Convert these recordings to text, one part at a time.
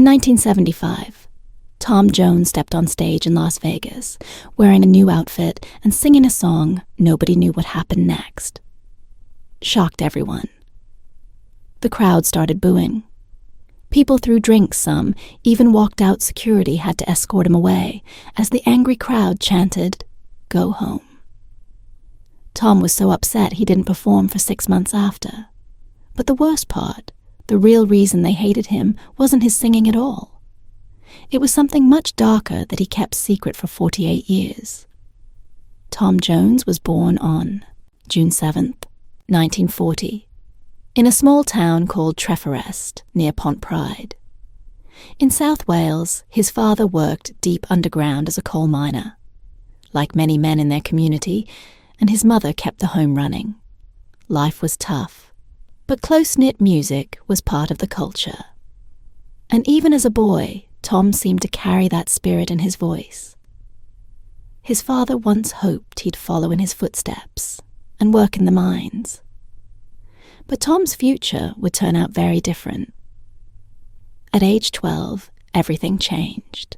1975, Tom Jones stepped on stage in Las Vegas, wearing a new outfit and singing a song nobody knew what happened next. Shocked everyone. The crowd started booing. People threw drinks, some even walked out. Security had to escort him away as the angry crowd chanted, "Go home." Tom was so upset he didn't perform for 6 months after. But the worst part, the real reason they hated him, wasn't his singing at all. It was something much darker that he kept secret for 48 years. Tom Jones was born on June 7th, 1940, in a small town called Treforest, near Pontpride. In South Wales, his father worked deep underground as a coal miner, like many men in their community, and his mother kept the home running. Life was tough, but close-knit music was part of the culture. And even as a boy, Tom seemed to carry that spirit in his voice. His father once hoped he'd follow in his footsteps and work in the mines. But Tom's future would turn out very different. At age 12, everything changed.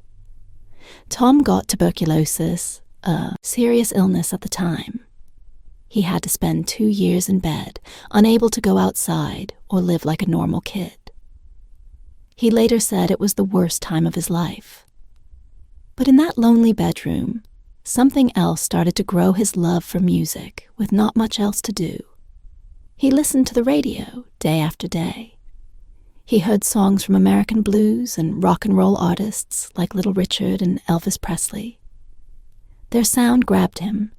Tom got tuberculosis, a serious illness at the time. He had to spend 2 years in bed, unable to go outside or live like a normal kid. He later said it was the worst time of his life. But in that lonely bedroom, something else started to grow his love for music with not much else to do. He listened to the radio day after day. He heard songs from American blues and rock and roll artists like Little Richard and Elvis Presley. Their sound grabbed him.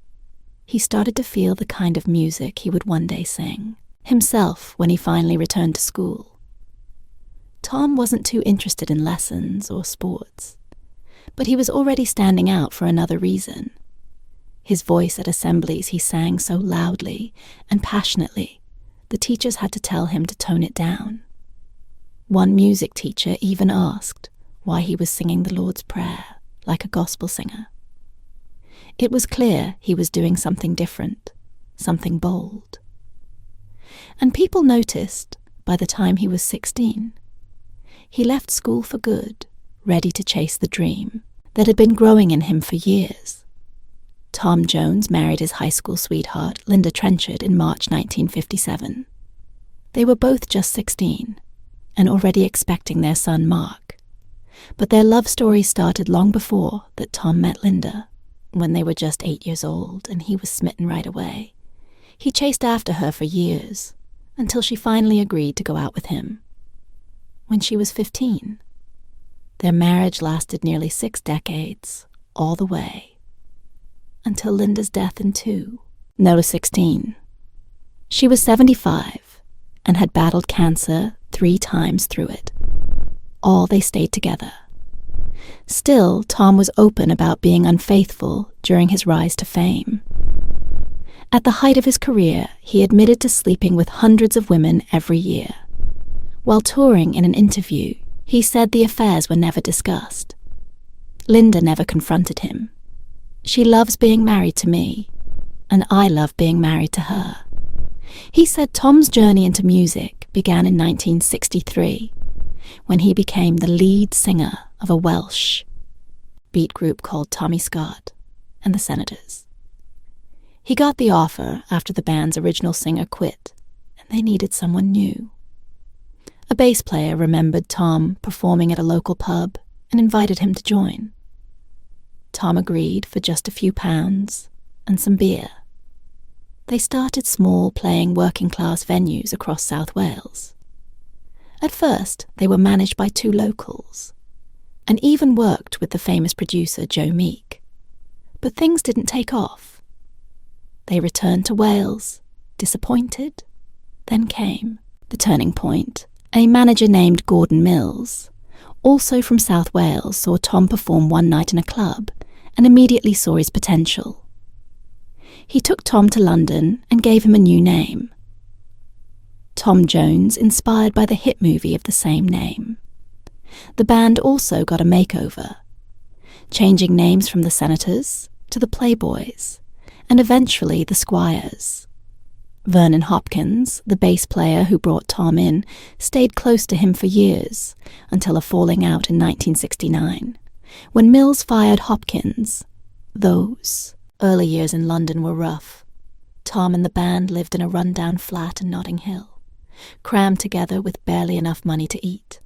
He started to feel the kind of music he would one day sing, himself, when he finally returned to school. Tom wasn't too interested in lessons or sports, but he was already standing out for another reason. His voice at assemblies, he sang so loudly and passionately, the teachers had to tell him to tone it down. One music teacher even asked why he was singing the Lord's Prayer like a gospel singer. It was clear he was doing something different, something bold. And people noticed by the time he was 16. He left school for good, ready to chase the dream that had been growing in him for years. Tom Jones married his high school sweetheart, Linda Trenchard, in March 1957. They were both just 16 and already expecting their son, Mark. But their love story started long before that Tom met Linda, when they were just 8 years old, and he was smitten right away. He chased after her for years, until she finally agreed to go out with him. When she was 15, their marriage lasted nearly 6 decades, all the way, until Linda's death in 16. She was 75 and had battled cancer 3 times through it. All they stayed together. Still, Tom was open about being unfaithful during his rise to fame. At the height of his career, he admitted to sleeping with hundreds of women every year. While touring in an interview, he said the affairs were never discussed. Linda never confronted him. She loves being married to me, and I love being married to her. He said Tom's journey into music began in 1963, when he became the lead singer of a Welsh beat group called Tommy Scott and the Senators. He got the offer after the band's original singer quit, and they needed someone new. A bass player remembered Tom performing at a local pub and invited him to join. Tom agreed for just a few pounds and some beer. They started small, playing working-class venues across South Wales. At first, they were managed by 2 locals, and even worked with the famous producer Joe Meek. But things didn't take off. They returned to Wales, disappointed. Then came the turning point. A manager named Gordon Mills, also from South Wales, saw Tom perform one night in a club and immediately saw his potential. He took Tom to London and gave him a new name. Tom Jones, inspired by the hit movie of the same name. The band also got a makeover, changing names from the Senators to the Playboys, and eventually the Squires. Vernon Hopkins, the bass player who brought Tom in, stayed close to him for years, until a falling out in 1969. When Mills fired Hopkins, those early years in London were rough. Tom and the band lived in a rundown flat in Notting Hill, crammed together with barely enough money to eat.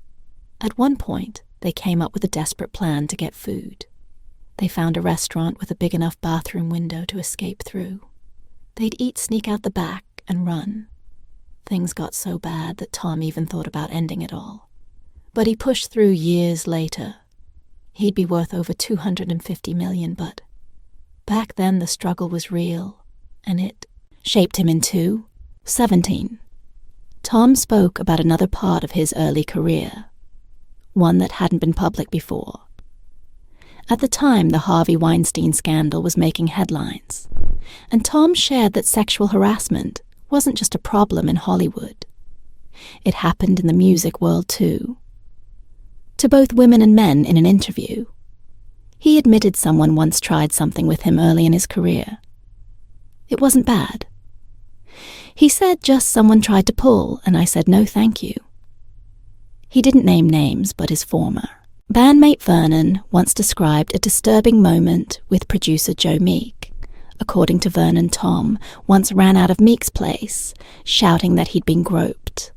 At one point, they came up with a desperate plan to get food. They found a restaurant with a big enough bathroom window to escape through. They'd eat, sneak out the back, and run. Things got so bad that Tom even thought about ending it all. But he pushed through years later. He'd be worth over $250 million, but back then the struggle was real, and it shaped him into 17. Tom spoke about another part of his early career, one that hadn't been public before. At the time, the Harvey Weinstein scandal was making headlines, and Tom shared that sexual harassment wasn't just a problem in Hollywood. It happened in the music world too. To both women and men in an interview, he admitted someone once tried something with him early in his career. It wasn't bad. He said just someone tried to pull, and I said no thank you. He didn't name names, but his former bandmate Vernon once described a disturbing moment with producer Joe Meek. According to Vernon, Tom once ran out of Meek's place, shouting that he'd been groped.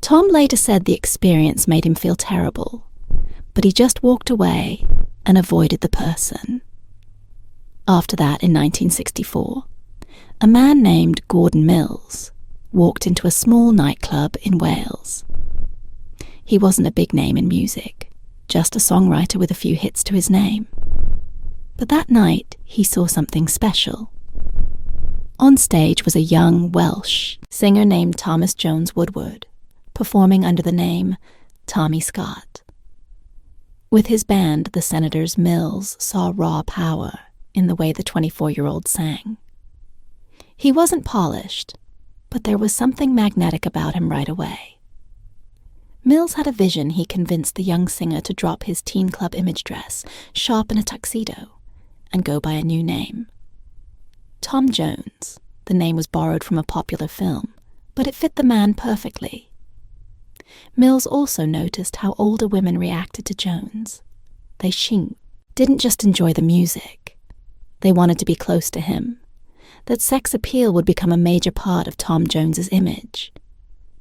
Tom later said the experience made him feel terrible, but he just walked away and avoided the person. After that, in 1964, a man named Gordon Mills walked into a small nightclub in Wales. He wasn't a big name in music, just a songwriter with a few hits to his name. But that night, he saw something special. On stage was a young Welsh singer named Thomas Jones Woodward, performing under the name Tommy Scott. With his band, the Senators, Mills saw raw power in the way the 24-year-old sang. He wasn't polished, but there was something magnetic about him right away. Mills had a vision. He convinced the young singer to drop his teen club image dress, sharp in a tuxedo, and go by a new name. Tom Jones. The name was borrowed from a popular film, but it fit the man perfectly. Mills also noticed how older women reacted to Jones. They didn't just enjoy the music. They wanted to be close to him. That sex appeal would become a major part of Tom Jones's image.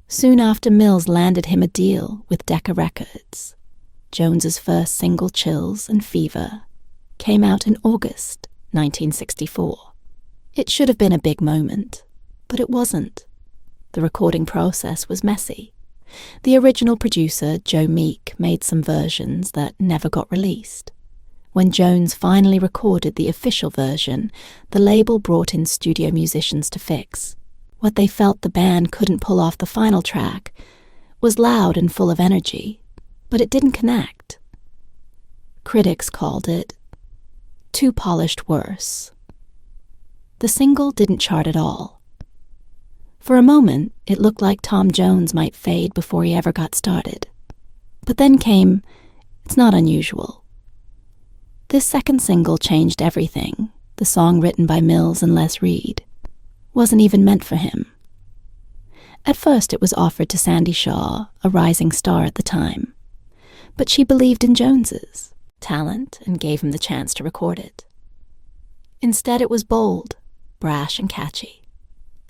Soon after, Mills landed him a deal with Decca Records. Jones's first single, Chills and Fever, came out in August 1964. It should have been a big moment, but it wasn't. The recording process was messy. The original producer, Joe Meek, made some versions that never got released. When Jones finally recorded the official version, the label brought in studio musicians to fix. What they felt the band couldn't pull off the final track was loud and full of energy, but it didn't connect. Critics called it too polished worse. The single didn't chart at all. For a moment, it looked like Tom Jones might fade before he ever got started. But then came It's Not Unusual. This second single changed everything. The song, written by Mills and Les Reed, wasn't even meant for him. At first, it was offered to Sandy Shaw, a rising star at the time, but she believed in Jones's talent and gave him the chance to record it. Instead, it was bold, brash, and catchy.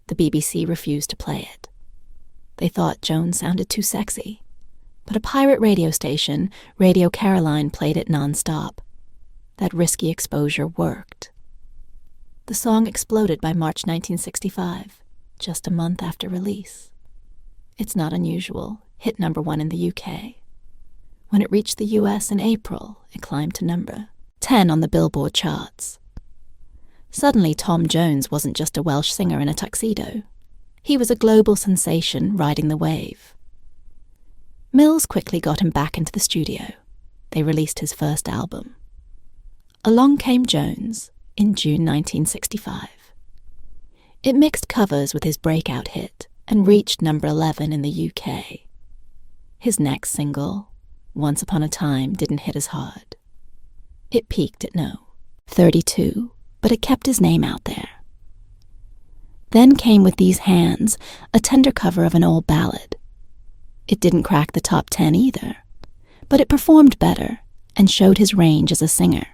The BBC refused to play it. They thought Jones sounded too sexy, but a pirate radio station, Radio Caroline, played it non-stop. That risky exposure worked. The song exploded by March 1965, just a month after release. It's Not Unusual hit #1 in the UK. When it reached the US in April, it climbed to number 10 on the Billboard charts. Suddenly, Tom Jones wasn't just a Welsh singer in a tuxedo. He was a global sensation riding the wave. Mills quickly got him back into the studio. They released his first album. Along Came Jones in June 1965. It mixed covers with his breakout hit and reached number 11 in the UK. His next single, Once Upon a Time, didn't hit as hard. It peaked at no. 32, but it kept his name out there. Then came With These Hands, a tender cover of an old ballad. It didn't crack the top 10 either, but it performed better and showed his range as a singer.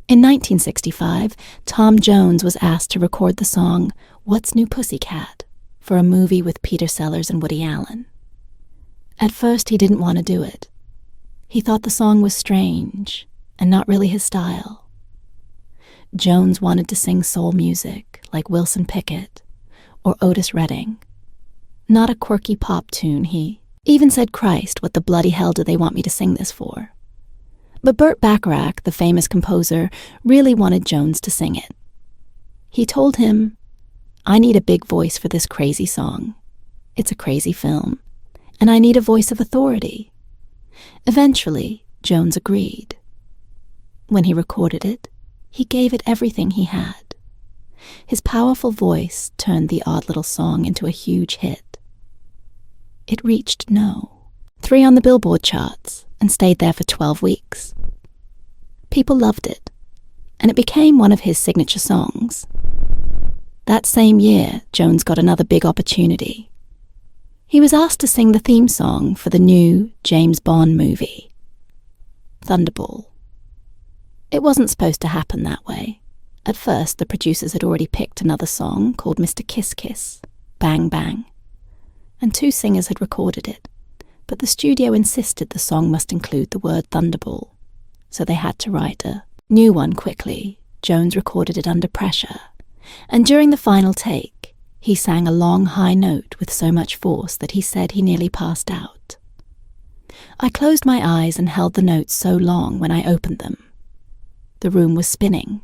In 1965, Tom Jones was asked to record the song What's New Pussycat for a movie with Peter Sellers and Woody Allen. At first, he didn't want to do it. He thought the song was strange and not really his style. Jones wanted to sing soul music like Wilson Pickett or Otis Redding. Not a quirky pop tune, he even said, "Christ, what the bloody hell do they want me to sing this for?" But Burt Bacharach, the famous composer, really wanted Jones to sing it. He told him, "I need a big voice for this crazy song. It's a crazy film, and I need a voice of authority." Eventually, Jones agreed. When he recorded it, he gave it everything he had. His powerful voice turned the odd little song into a huge hit. It reached No. 3 on the Billboard charts and stayed there for 12 weeks. People loved it, and it became one of his signature songs. That same year, Jones got another big opportunity. He was asked to sing the theme song for the new James Bond movie, Thunderball. It wasn't supposed to happen that way. At first, the producers had already picked another song called Mr. Kiss Kiss, Bang Bang, and 2 singers had recorded it, but the studio insisted the song must include the word Thunderball, so they had to write a new one quickly. Jones recorded it under pressure, and during the final take, he sang a long high note with so much force that he said he nearly passed out. "I closed my eyes and held the notes so long when I opened them. The room was spinning."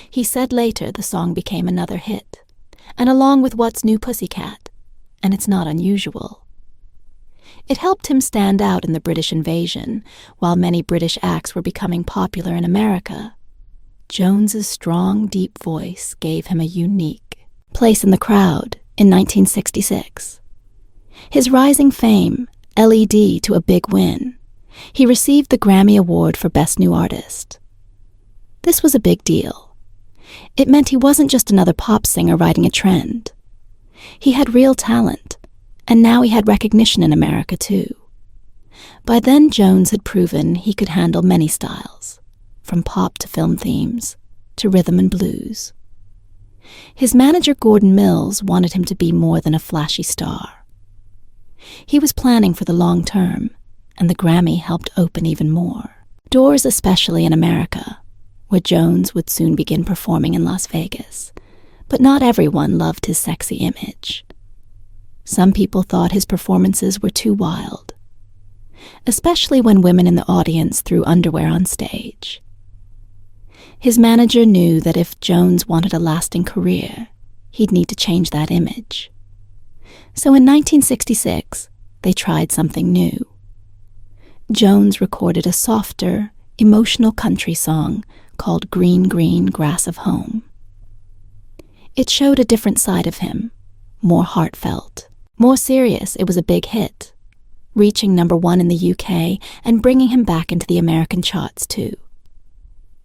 He said later the song became another hit, and along with What's New Pussycat, and it's not unusual. It helped him stand out in the British invasion, while many British acts were becoming popular in America. Jones's strong, deep voice gave him a unique place in the crowd in 1966. His rising fame led to a big win. He received the Grammy Award for Best New Artist. This was a big deal. It meant he wasn't just another pop singer riding a trend. He had real talent, and now he had recognition in America too. By then, Jones had proven he could handle many styles, from pop to film themes, to rhythm and blues. His manager Gordon Mills wanted him to be more than a flashy star. He was planning for the long term, and the Grammy helped open even more doors, especially in America, where Jones would soon begin performing in Las Vegas. But not everyone loved his sexy image. Some people thought his performances were too wild, especially when women in the audience threw underwear on stage. His manager knew that if Jones wanted a lasting career, he'd need to change that image. So in 1966, they tried something new. Jones recorded a softer, emotional country song called Green, Green Grass of Home. It showed a different side of him, more heartfelt, more serious. It was a big hit, reaching number 1 in the UK and bringing him back into the American charts too.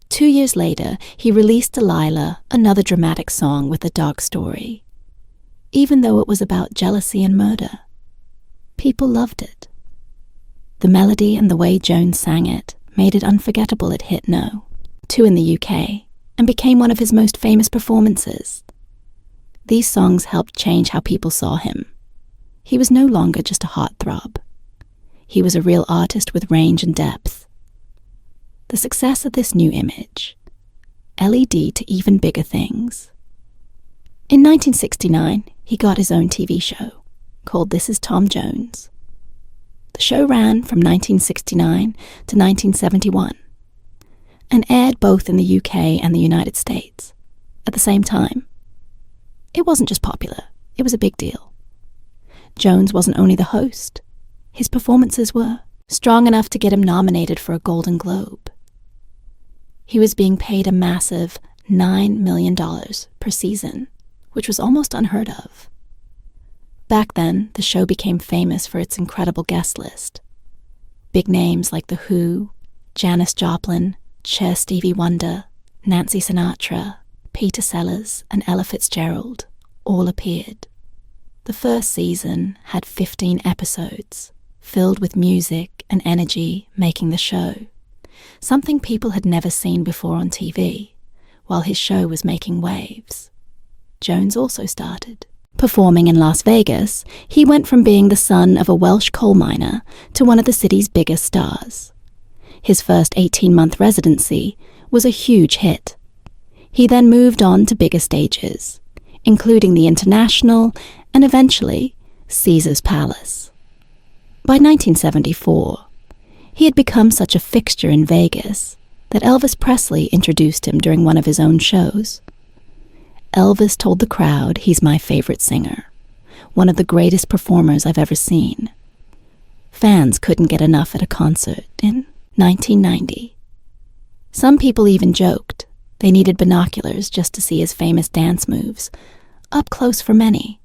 2 years later, he released Delilah, another dramatic song with a dark story. Even though it was about jealousy and murder, people loved it. The melody and the way Jones sang it made it unforgettable. It hit No. 2 in the UK and became one of his most famous performances. These songs helped change how people saw him. He was no longer just a heartthrob. He was a real artist with range and depth. The success of this new image led to even bigger things. In 1969, he got his own TV show called This Is Tom Jones. The show ran from 1969 to 1971 and aired both in the UK and the United States at the same time. It wasn't just popular, it was a big deal. Jones wasn't only the host, his performances were strong enough to get him nominated for a Golden Globe. He was being paid a massive $9 million per season, which was almost unheard of. Back then, the show became famous for its incredible guest list. Big names like The Who, Janis Joplin, Cher Stevie Wonder, Nancy Sinatra, Peter Sellers, and Ella Fitzgerald all appeared. The first season had 15 episodes, filled with music and energy, making the show something people had never seen before on TV, while his show was making waves. Jones also started. Performing in Las Vegas, he went from being the son of a Welsh coal miner to one of the city's biggest stars. His first 18-month residency was a huge hit. He then moved on to bigger stages, including the International and eventually Caesar's Palace. By 1974, he had become such a fixture in Vegas that Elvis Presley introduced him during one of his own shows. Elvis told the crowd he's my favorite singer, one of the greatest performers I've ever seen. Fans couldn't get enough at a concert in 1990. Some people even joked they needed binoculars just to see his famous dance moves, up close for many.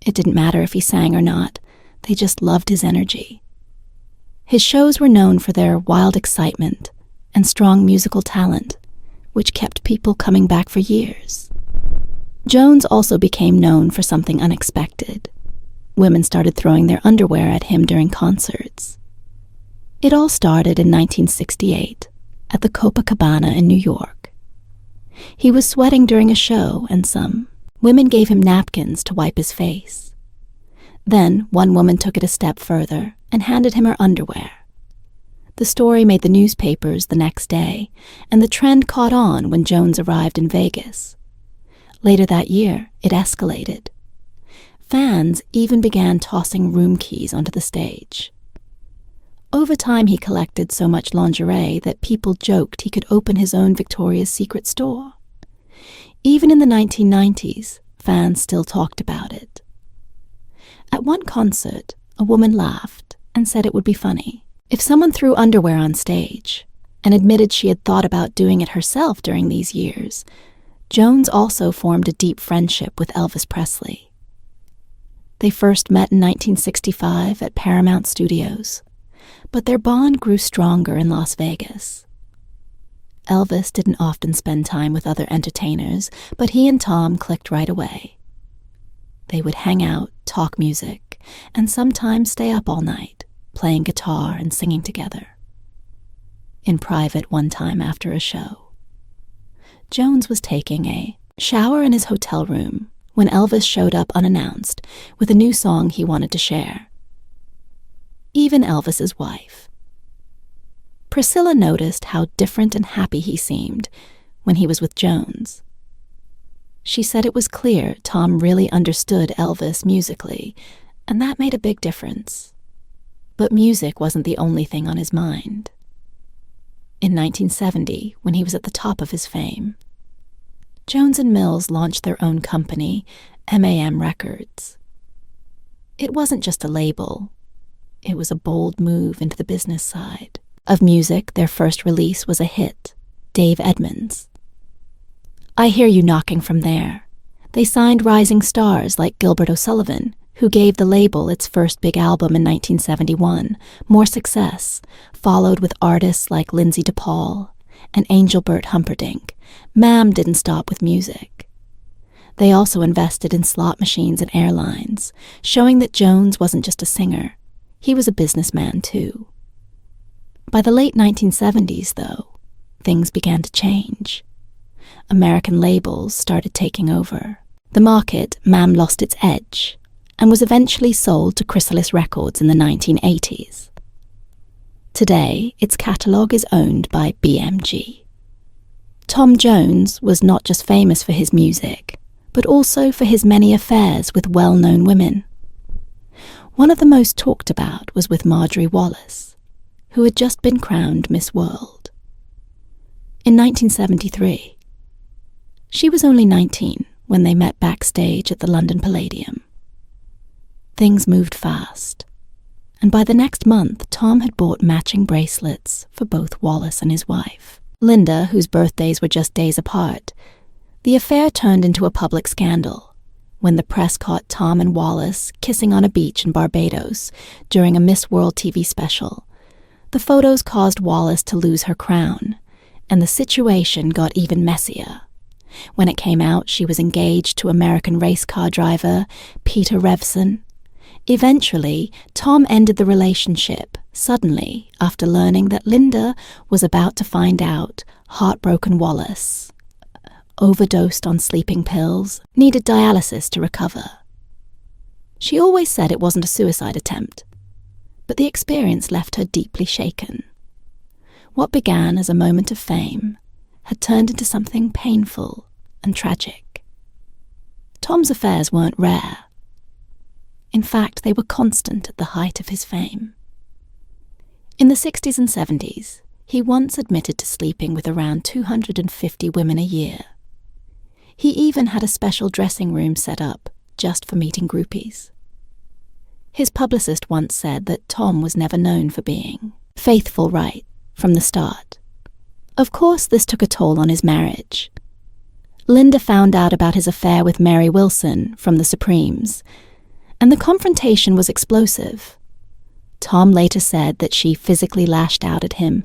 It didn't matter if he sang or not, they just loved his energy. His shows were known for their wild excitement and strong musical talent, which kept people coming back for years. Jones also became known for something unexpected. Women started throwing their underwear at him during concerts. It all started in 1968 at the Copacabana in New York. He was sweating during a show and some women gave him napkins to wipe his face. Then one woman took it a step further and handed him her underwear. The story made the newspapers the next day, and the trend caught on when Jones arrived in Vegas. Later that year, it escalated. Fans even began tossing room keys onto the stage. Over time, he collected so much lingerie that people joked he could open his own Victoria's Secret store. Even in the 1990s, fans still talked about it. At one concert, a woman laughed and said it would be funny if someone threw underwear on stage, and admitted she had thought about doing it herself during these years. Jones also formed a deep friendship with Elvis Presley. They first met in 1965 at Paramount Studios, but their bond grew stronger in Las Vegas. Elvis didn't often spend time with other entertainers, but he and Tom clicked right away. They would hang out, talk music, and sometimes stay up all night, playing guitar and singing together. In private one time after a show, Jones was taking a shower in his hotel room when Elvis showed up unannounced with a new song he wanted to share. Even Elvis's wife, Priscilla, noticed how different and happy he seemed when he was with Jones. She said it was clear Tom really understood Elvis musically, and that made a big difference. But music wasn't the only thing on his mind. In 1970, when he was at the top of his fame, Jones and Mills launched their own company, MAM Records. It wasn't just a label. It was a bold move into the business side. Of music, their first release was a hit, Dave Edmunds. I Hear You Knocking From There. They signed rising stars like Gilbert O'Sullivan, who gave the label its first big album in 1971, More Success, followed with artists like Lindsay DePaul and Angelbert Humperdinck. MAM didn't stop with music. They also invested in slot machines and airlines, showing that Jones wasn't just a singer, he was a businessman too. By the late 1970s, though, things began to change. American labels started taking over. The market, MAM lost its edge, and was eventually sold to Chrysalis Records in the 1980s. Today, its catalogue is owned by BMG. Tom Jones was not just famous for his music, but also for his many affairs with well-known women. One of the most talked about was with Marjorie Wallace, who had just been crowned Miss World. In 1973, she was only 19 when they met backstage at the London Palladium. Things moved fast, and by the next month, Tom had bought matching bracelets for both Wallace and his wife, Linda, whose birthdays were just days apart. The affair turned into a public scandal when the press caught Tom and Wallace kissing on a beach in Barbados during a Miss World TV special. The photos caused Wallace to lose her crown, and the situation got even messier. When it came out, she was engaged to American race car driver Peter Revson. Eventually, Tom ended the relationship suddenly after learning that Linda was about to find out heartbroken Wallace overdosed on sleeping pills, needed dialysis to recover. She always said it wasn't a suicide attempt, but the experience left her deeply shaken. What began as a moment of fame had turned into something painful and tragic. Tom's affairs weren't rare. In fact, they were constant at the height of his fame. In the 60s and 70s, he once admitted to sleeping with around 250 women a year. He even had a special dressing room set up just for meeting groupies. His publicist once said that Tom was never known for being faithful right from the start. Of course, this took a toll on his marriage. Linda found out about his affair with Mary Wilson from the Supremes, and the confrontation was explosive. Tom later said that she physically lashed out at him,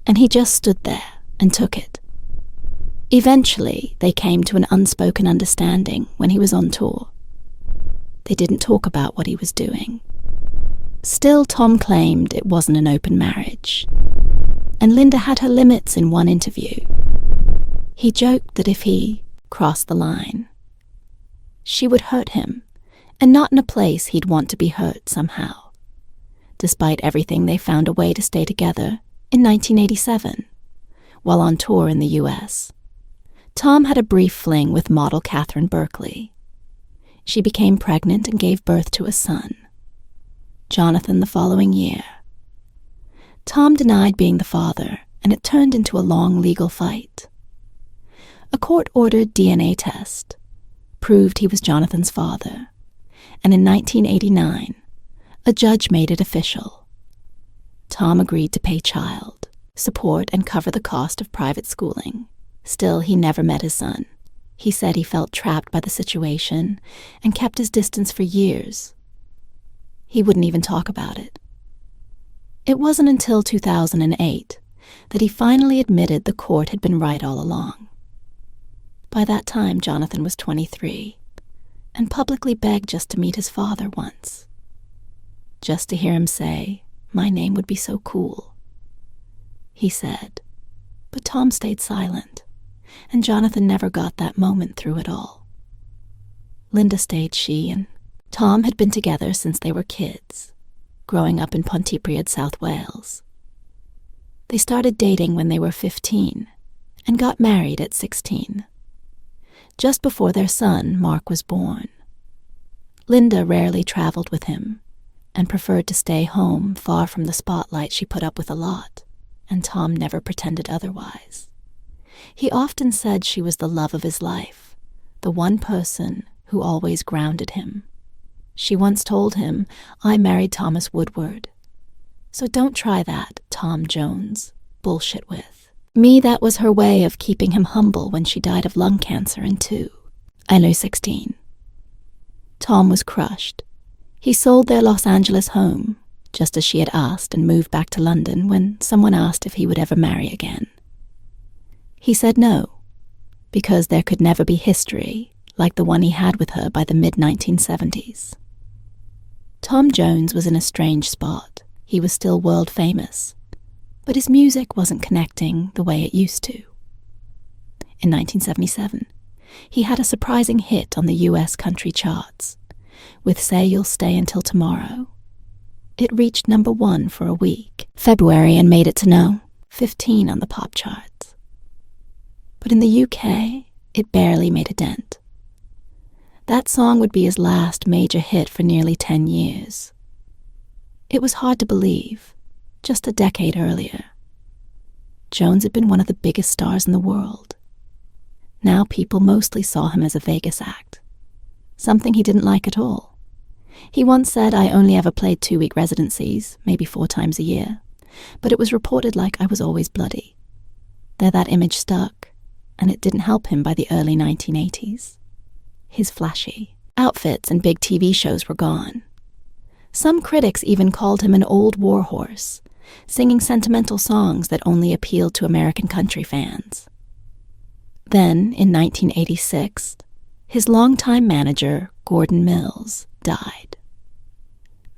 and he just stood there and took it. Eventually, they came to an unspoken understanding when he was on tour. They didn't talk about what he was doing. Still, Tom claimed it wasn't an open marriage, and Linda had her limits in one interview. He joked that if he crossed the line, she would hurt him, and not in a place he'd want to be hurt somehow. Despite everything, they found a way to stay together in 1987, while on tour in the US. Tom had a brief fling with model Catherine Berkeley. She became pregnant and gave birth to a son, Jonathan, the following year. Tom denied being the father, and it turned into a long legal fight. A court-ordered DNA test proved he was Jonathan's father, and in 1989, a judge made it official. Tom agreed to pay child support and cover the cost of private schooling. Still, he never met his son. He said he felt trapped by the situation and kept his distance for years. He wouldn't even talk about it. It wasn't until 2008 that he finally admitted the court had been right all along. By that time, Jonathan was 23 and publicly begged just to meet his father once. Just to hear him say, "My name would be so cool," he said. But Tom stayed silent, and Jonathan never got that moment through it all. Linda stayed. She and Tom had been together since they were kids, growing up in Pontypridd, South Wales. They started dating when they were 15 and got married at 16. Just before their son, Mark, was born. Linda rarely traveled with him and preferred to stay home far from the spotlight she put up with a lot, and Tom never pretended otherwise. He often said she was the love of his life, the one person who always grounded him. She once told him, "I married Thomas Woodward. So don't try that, Tom Jones, bullshit with." Me, that was her way of keeping him humble when she died of lung cancer in 2016. Tom was crushed. He sold their Los Angeles home, just as she had asked, and moved back to London when someone asked if he would ever marry again. He said no, because there could never be history like the one he had with her by the mid-1970s. Tom Jones was in a strange spot. He was still world famous, but his music wasn't connecting the way it used to. In 1977, he had a surprising hit on the US country charts with "Say You'll Stay Until Tomorrow." It reached number 1 for a week, February, and made it to no. 15 on the pop charts. But in the UK, it barely made a dent. That song would be his last major hit for nearly 10 years. It was hard to believe, just a decade earlier. Jones had been one of the biggest stars in the world. Now people mostly saw him as a Vegas act, something he didn't like at all. He once said, "I only ever played 2-week residencies, maybe 4 times a year, but it was reported like I was always bloody." There, that image stuck, and it didn't help him by the early 1980s. His flashy outfits and big TV shows were gone. Some critics even called him an old warhorse, singing sentimental songs that only appealed to American country fans. Then, in 1986, his longtime manager, Gordon Mills, died.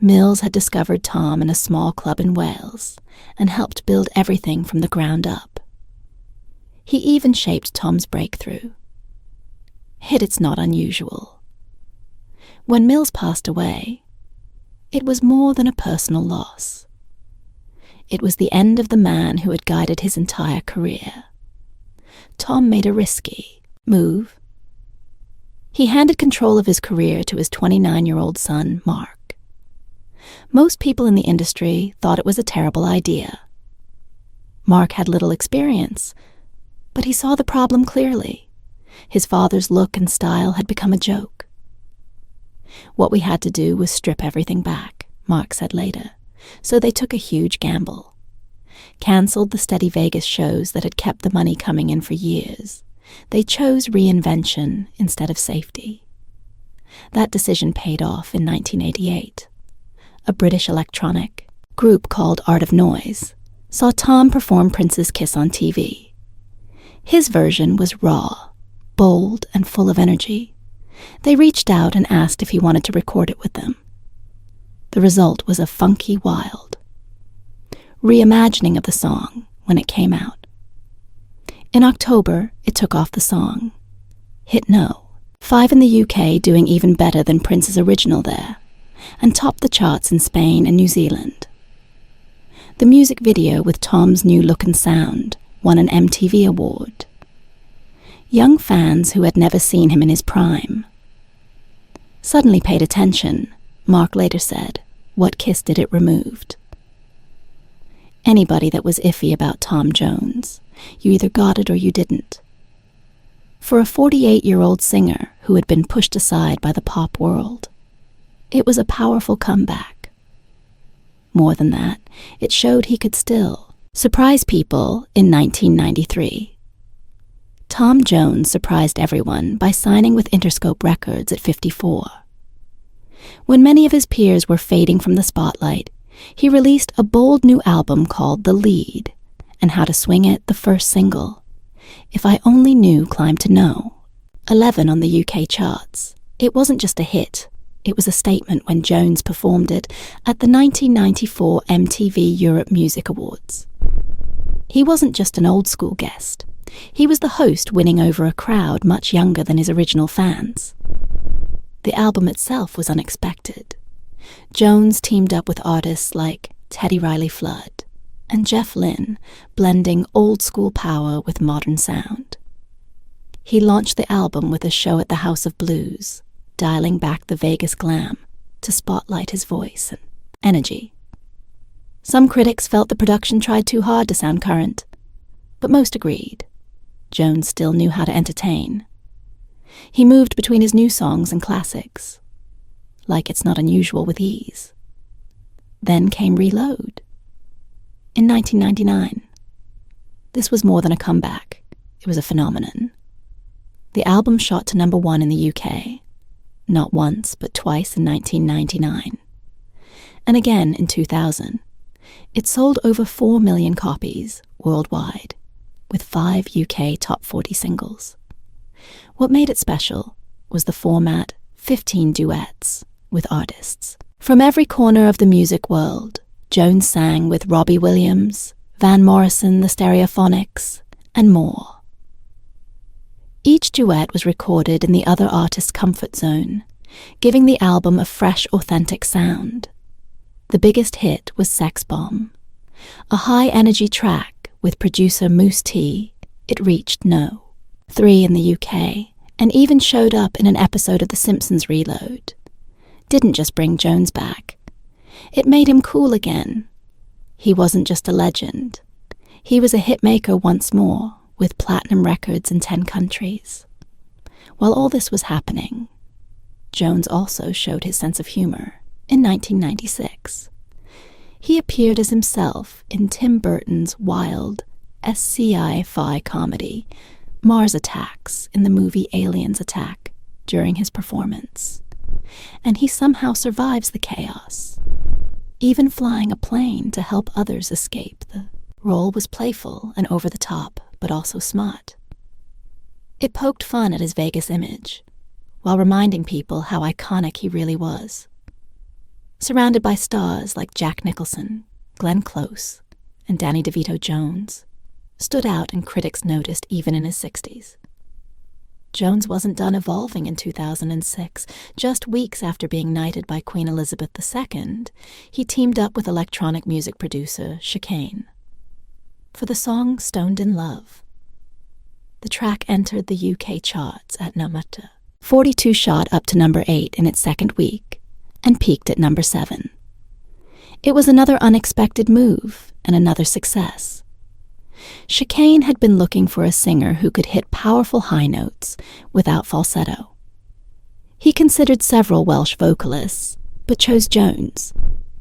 Mills had discovered Tom in a small club in Wales and helped build everything from the ground up. He even shaped Tom's breakthrough. Yet it's not unusual. When Mills passed away, it was more than a personal loss. It was the end of the man who had guided his entire career. Tom made a risky move. He handed control of his career to his 29-year-old son, Mark. Most people in the industry thought it was a terrible idea. Mark had little experience, but he saw the problem clearly. His father's look and style had become a joke. What we had to do was strip everything back, Mark said later, so they took a huge gamble. Cancelled the steady Vegas shows that had kept the money coming in for years. They chose reinvention instead of safety. That decision paid off in 1988. A British electronic group called Art of Noise saw Tom perform Prince's Kiss on TV. His version was raw, bold, and full of energy. They reached out and asked if he wanted to record it with them. The result was a funky wild reimagining of the song when it came out. In October, it took off the song. Hit no. 5 in the UK, doing even better than Prince's original there, and topped the charts in Spain and New Zealand. The music video with Tom's new look and sound won an MTV award. Young fans who had never seen him in his prime suddenly paid attention. Mark later said, "What Kiss did it removed?" Anybody that was iffy about Tom Jones, you either got it or you didn't. For a 48-year-old singer who had been pushed aside by the pop world, it was a powerful comeback. More than that, it showed he could still surprise people in 1993. Tom Jones surprised everyone by signing with Interscope Records at 54. When many of his peers were fading from the spotlight, he released a bold new album called The Lead, and How to Swing It, the first single. If I Only Knew climbed to no. 11 on the UK charts. It wasn't just a hit, it was a statement when Jones performed it at the 1994 MTV Europe Music Awards. He wasn't just an old-school guest. He was the host, winning over a crowd much younger than his original fans. The album itself was unexpected. Jones teamed up with artists like Teddy Riley Flood and Jeff Lynne, blending old-school power with modern sound. He launched the album with a show at the House of Blues, dialing back the Vegas glam to spotlight his voice and energy. Some critics felt the production tried too hard to sound current, but most agreed. Jones still knew how to entertain. He moved between his new songs and classics, like It's Not Unusual, with ease. Then came Reload. In 1999. This was more than a comeback. It was a phenomenon. The album shot to #1 in the UK, not once but twice in 1999, and again in 2000. It sold over 4 million copies worldwide, with 5 UK top 40 singles. What made it special was the format, 15 duets with artists from every corner of the music world. Jones sang with Robbie Williams, Van Morrison, the Stereophonics, and more. Each duet was recorded in the other artist's comfort zone, giving the album a fresh, authentic sound. The biggest hit was Sex Bomb, a high-energy track with producer Moose T. It reached no. 3 in the UK, and even showed up in an episode of The Simpsons Reload. Didn't just bring Jones back. It made him cool again. He wasn't just a legend. He was a hitmaker once more, with platinum records in 10 countries. While all this was happening, Jones also showed his sense of humor in 1996. He appeared as himself in Tim Burton's wild, sci-fi comedy, Mars Attacks, in the movie Aliens Attack, during his performance. And he somehow survives the chaos, even flying a plane to help others escape. The role was playful and over the top, but also smart. It poked fun at his Vegas image, while reminding people how iconic he really was. Surrounded by stars like Jack Nicholson, Glenn Close, and Danny DeVito-Jones, stood out and critics noticed even in his 60s. Jones wasn't done evolving in 2006. Just weeks after being knighted by Queen Elizabeth II, he teamed up with electronic music producer Chicane for the song Stoned in Love. The track entered the UK charts at number 42, shot up to number 8 in its second week, and peaked at number 7. It was another unexpected move and another success. Chicane had been looking for a singer who could hit powerful high notes without falsetto. He considered several Welsh vocalists, but chose Jones.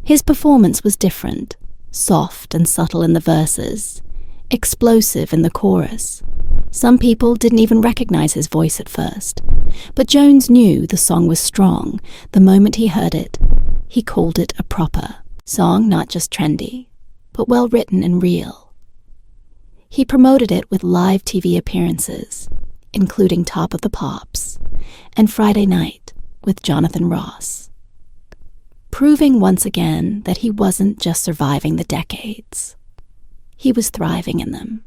His performance was different, soft and subtle in the verses, explosive in the chorus. Some people didn't even recognize his voice at first, but Jones knew the song was strong the moment he heard it. He called it a proper song, not just trendy, but well-written and real. He promoted it with live TV appearances, including Top of the Pops and Friday Night with Jonathan Ross, proving once again that he wasn't just surviving the decades. He was thriving in them.